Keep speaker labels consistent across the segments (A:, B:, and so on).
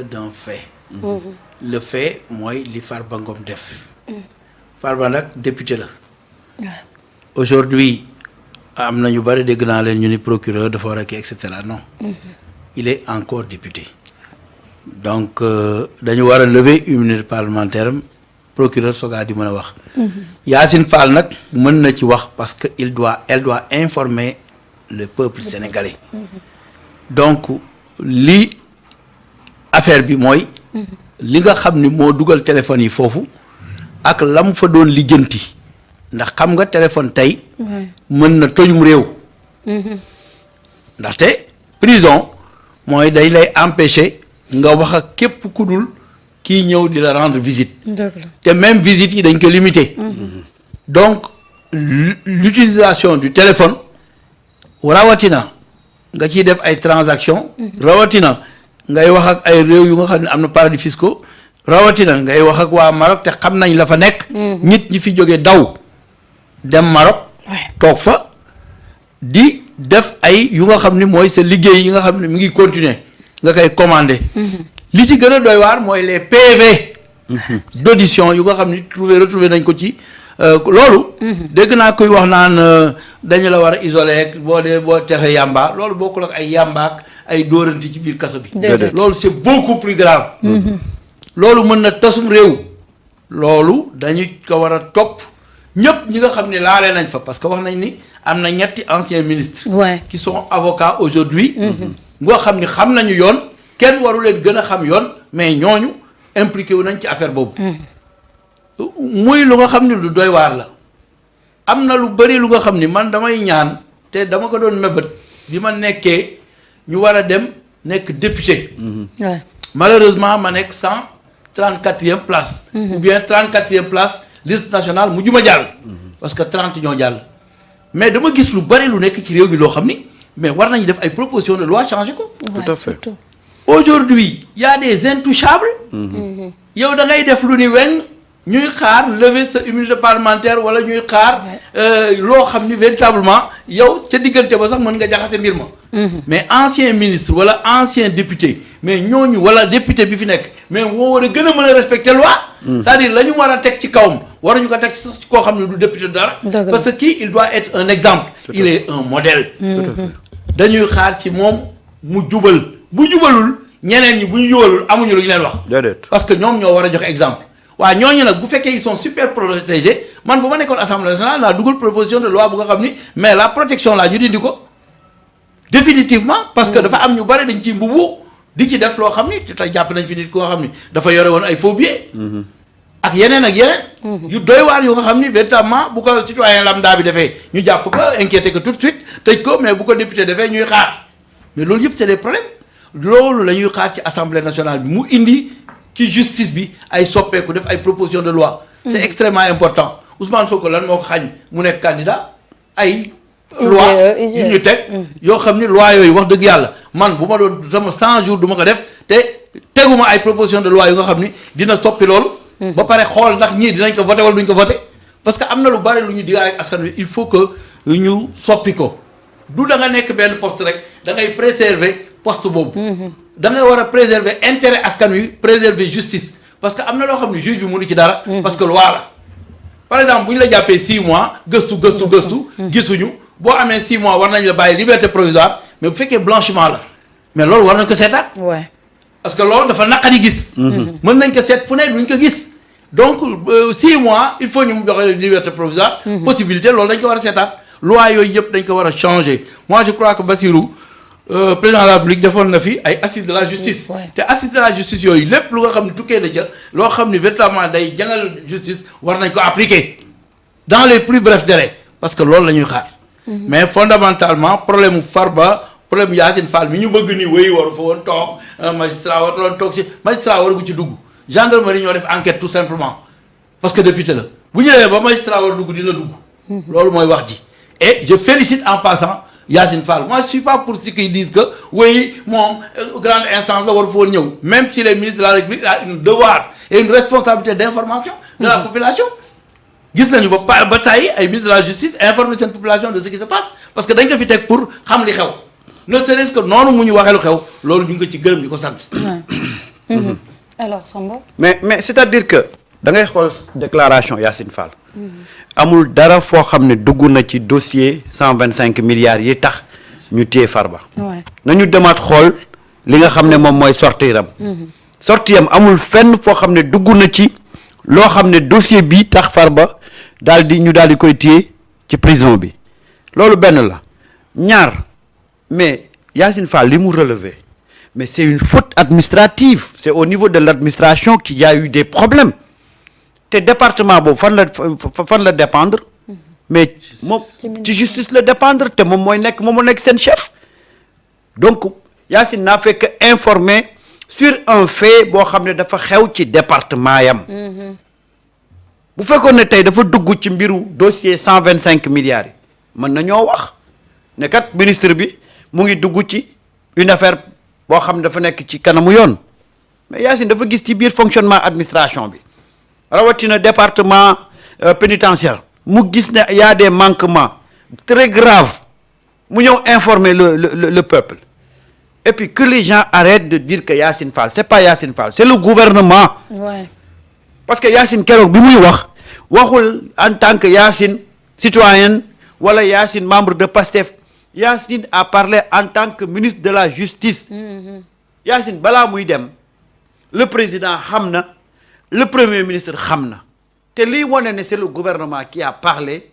A: d'un fait. Le fait mooy li Farba Ngom def. Farba nag député la. Aujourd'hui am na ñu bari dégg naa leen ñu ni procureur dafa war a kii et cetera non. Il est encore député. Donc dañu war a lever immunité parlementaire am procureur sogaa di mën a wax. Yacine Fall nag mën na ci wax parce que elle doit informer le peuple sénégalais. Donc li affaire bi mooy. li nga xam ni moo dugal téléphone yi foofu ak la mu fa doon lijjanti ndax xam nga téléphone tey. mën na tojum réew. ndaxte prison mooy day lay empêcher nga wax ak képp ku dul kii ñëw di la rendre visite. te même visite yi dañ ko limiter. donc l'utilisation du téléphone rawatina nga ciy def ay transactions. rawatina. ngay wax ak ay réew yu nga xam ne am na paradis fiscaux rawatina ngay wax ak waa Maroc te xam nañ la fa nekk. nit ñi fi jógee daw dem Maroc. toog fa di def ay yu nga xam ni mooy sa liggéey yi nga xam ne mi ngi continuer nga koy commander. li ci gën a doy waar mooy les PV. d'audition yu nga xam ni retrouvé nañ ko ci loolu. dégg naa koy wax naan dañu la war a isoler boo texee yàmba loolu bokkul ak ay yàmbaak ay dóoranti ci biir kaso bi. loolu c'est beaucoup plus grave. loolu mën na tasum réew. loolu dañu ko war a topp ñëpp ñi nga xam ne laale nañ fa parce que wax nañ ni am na ñetti anciens ministres. qui sont avocats aujourd'hui. nga xam ni xam nañu yoon kenn waru leen gën a xam yoon mais ñooñu impliqué wu nañ ci affaire boobu. muy lu nga xam ni lu doy waar la. am na lu bari lu nga xam ni man damay ñaan te dama ko doon mébét bi ma nekkee. ñu war a dem nekk député. Malheureusement ma nekk 134e place. ou bien 34e place liste nationale mu juma jàll. parce que 30 ñoo jàll. mais dama gis lu bari lu nekk ci réew mi loo xam ni mais war nañu def ay propositions de loi changer ko.
B: tout à fait.
A: aujourd'hui y a des intouchables. yow da ngay def lu ni weñ ñuy xaar lever sa immunité parlementaire wala ñuy xaar loo xam ni véritablement yow ca diggante ba sax mën nga jaxase mbir ma. mais ancien ministre wala ancien député mais ñooñu wala député bi fi nekk mais moo war a gën a mën a respecter loi. c'est-à-dire la ñu war a teg ci kawam waruñu ko teg sax ci koo xam ne du député dara. parce que kii il doit être un exemple. il est un modèle. dañuy xaar ci moom mu jubal bu jubalul ñeneen ñi bu ñu jubalul amuñu lu ñu leen wax. parce que ñoom ñoo war a joxe exemple. waaw ñooñu nag bu fekkee ils sont super protégés man bu ma nekkoon assemblée nationale naa dugal proposition de loi bu nga xam ni mais la protection là ñu dindi ko définitivement parce que dafa am ñu bari dañ ciy mbubu di ci def loo xam ni te jàpp nañ fi nit ku nga xam ni dafa yore woon ay faux billets ak yeneen yu doy waar yu nga xam ni véritablement bu ko citoyen lambda bi defee ñu jàpp ko inquiété ko tout de suite tëj ko mais bu ko député defee ñuy xaar mais loolu yëpp c'est des problèmes loolu la ñuy xaar ci assemblée nationale bi mu indi ci justice bi ay soppeeku def ay proposition de loi. c'est extrêmement important Ousmane Sonko lan moo ko xañ mu nekk candidat ay. loi yu ñu teg yoo xam ni loi yooyu wax dëgg yàlla man bu ma doon sama 100 jours du ma ko def te teguma ay proposition de loi yu nga xam ni dina soppi loolu. ba pare xool ndax ñii dinañ ko voté wala duñ ko voté parce que am na lu bari lu ñu digaale ak askan wi il faut que ñu soppi ko du da nga nekk benn poste rek da ngay préserver poste boobu. da ngay war a préserver intérêt askan wi préserver justice parce que am na loo xam ne juge bi mënu ci dara. parce que loi la par exemple bu ñu la jàppee 6 mois gëstu. gisuñu boo amee 6 mois war nañ la bàyyi liberté provisoire mais bu fekkee blanchiment la mais loolu war nañ ko seetaat. parce que loolu dafa naqari gis. mën nañ ko seet fu ne duñ ko gis donc 6 mois il faut ñu mu joxe liberté provisoire. possibilité loolu dañ ko war a seetaat loi yooyu yëpp dañ ko war a changer moi je crois que Bassirou. président de la République defoon na fi ay assises de la justice. te assises de la justice yooyu lépp lu nga xam ne tukkee na ca loo xam ne véritablement day jàngal justice war nañ ko appliquer dans les plus brefs délais parce que loolu la ñuy xaar. mais fondamentalement problème mu Farba problème mu Yacine Fall mi ñu bëgg ni wéy waru fa woon toog magistrat waru woon toog ci magistrat waru ci dugg gendarmerie ñoo def enquête tout simplement parce que député la bu ñu demee ba magistrat war dugg dina dugg. loolu mooy wax ji et je félicite en passant. Yacine Fall moi je suis pas pour ceux qui disent que oui moom grande instance la war fa woon ñëw même si les ministres de la République a un devoir et une responsabilité d'information de la population gis nañu ba tey ay ministres de la justice informer seen population de ce qui se passe parce que dañ ko fi teg pour xam li xew ne serait-ce que noonu mu ñu waxee lu xew loolu ñu ngi ko ci gërëm di ko sant
B: alors Samba.
C: mais c'est-à-dire que da ngay xool déclaration Yacine Fall. amul dara foo xam ne dugg na ci dossier 125 milliards yi tax ñu téye Farba. nañu demaat xool li nga xam ne moom mooy sortiram. sortiram amul fenn foo xam ne dugg na ci loo xam ne dossier bi tax Farba daal di koy téye ci prison bi loolu benn la ñaar mais Yacine Fall li mu relevé mais c'est une faute administrative c'est au niveau de l'administration qu'il y a eu des problèmes te département boobu fan la dépendre mais moom ci justice la dépendre te moom moo nekk seen chef donc Yacine n'a fait que informer sur un fait boo xam ne dafa xew ci département yam bu fekkoon ne tey dafa dugg ci mbiru dossier 125 milliards yi mën nañoo wax ne kat ministre bi mu ngi dugg ci une affaire boo xam ne dafa nekk ci kanamu yoon mais Yacine dafa gis ci biir fonctionnement administration bi rawatina département pénitentiaire mu gis ne y a des manquements très graves mu ñëw informer le peuple et puis que les gens arrêtent de dire que Yacine Fall c'est pas Yacine Fall c'est le gouvernement. Ouais. Parce que Yacine keroog bi muy waxul en tant que Yacine citoyen wala Yacine membre de PASTEF Yacine a parlé en tant que ministre de la justice. Yacine balaa muy dem le président xam na le premier ministre xam na te liy wane ne c'est le gouvernement qui a parlé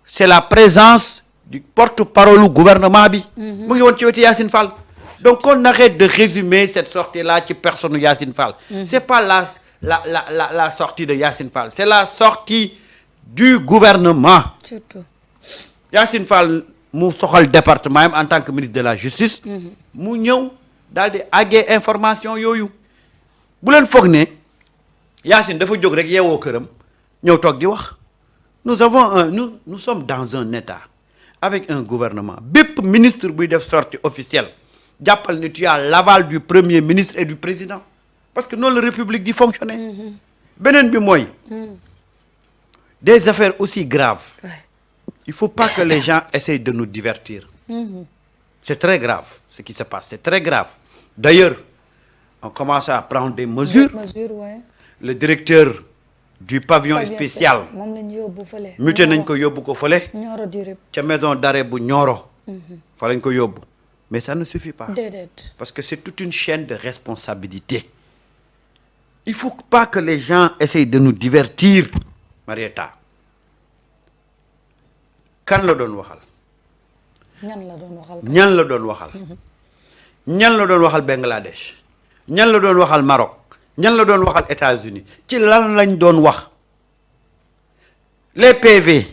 C: c'est la présence du porte-parole du gouvernement bi. mu ngi woon ci wetu Yacine Fall. Donc on arrête de résumer cette sortie-là ci personne Yacine Fall. C'est pas la sortie de Yacine Fall c'est la sortie du gouvernement. Surtout Yacine Fall mu soxal département am en tant que ministre de la justice. mu ñëw daal di àggee information yooyu. bu leen foog ne Yacine dafa jóg rek yeewoo këram ñëw toog di wax nous sommes dans un état avec un gouvernement bépp ministre buy def sortie officielle jàppal ni tu as l'aval du premier ministre et du président parce que noonu la république di fonctionner. beneen bi mooy des affaires aussi graves il faut pas que les gens essayent de nous divertir. C'est très grave ce qui se passe c'est très grave d'ailleurs on commence à prendre des mesures. Le directeur du pavillon spécial muté nañ ko yóbbu ko fële ca maison d'arrêt bu Nioro fa lañ ko yóbbu mais ça ne suffit pas parce que c'est toute une chaîne de responsabilité il faut pas que les gens essayent de nous divertir Marietta kan la doon waxal ñan la doon waxal Bangladesh ñan la doon waxal Maroc ñan la doon waxal États-Unis ci lan lañ doon wax les PV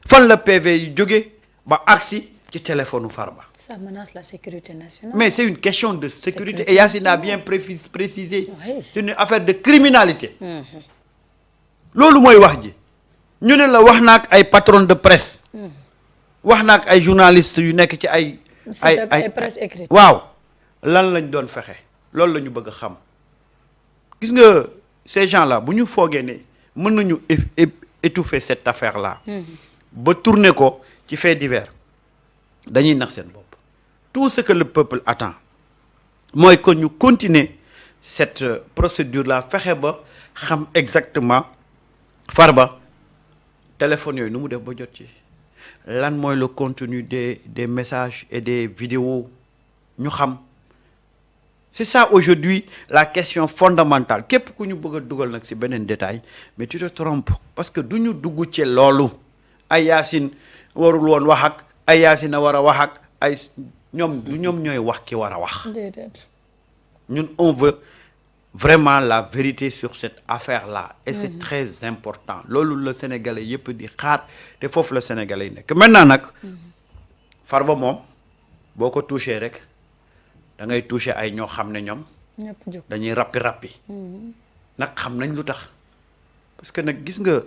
C: fan la PV yi jóge ba agsi ci téléphone Farba.
B: Ça menace la sécurité nationale.
C: Mais c'est une question de sécurité et Yacine a bien précisé. Oui. C'est une affaire de criminalité. loolu mooy wax ji ñu ne la wax naak ay patron de presse. wax naak ay journalistes yu nekk ci ay
B: presse écrite.
C: waaw lan lañ doon fexe loolu la ñu bëgg a xam gis nga ces gens-là bu ñu foogee ne mën nañu étouffer cette affaire-là. ba tourner ko ci fait divers dañuy nax seen bopp tout ce que le peuple attend mooy que ñu continuer cette procédure-là fexe ba xam exactement Farba téléphone yooyu nu mu def ba jot ci lan mooy le contenu des messages et des vidéos ñu xam c'est ça aujourd'hui la question fondamentale képp ku ñu bëgg a dugal nag ci beneen détail mais tu te trompes parce que du ñu dugg ci loolu ay Yacine warul woon wax ak ay Yacine a war a wax ak ay ñoom ñooy wax ki war a wax. ñun on veut vraiment la vérité sur cette affaire-là. Et c'est très important loolu la Sénégalais yëpp di xaar te foofu la Sénégalais yi nekk maintenant nag. Farba moom boo ko touché rek da ngay touché ay ñoo xam ne ñoom. dañuy rappi. nag xam nañ lu tax parce que nag gis nga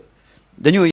C: dañoo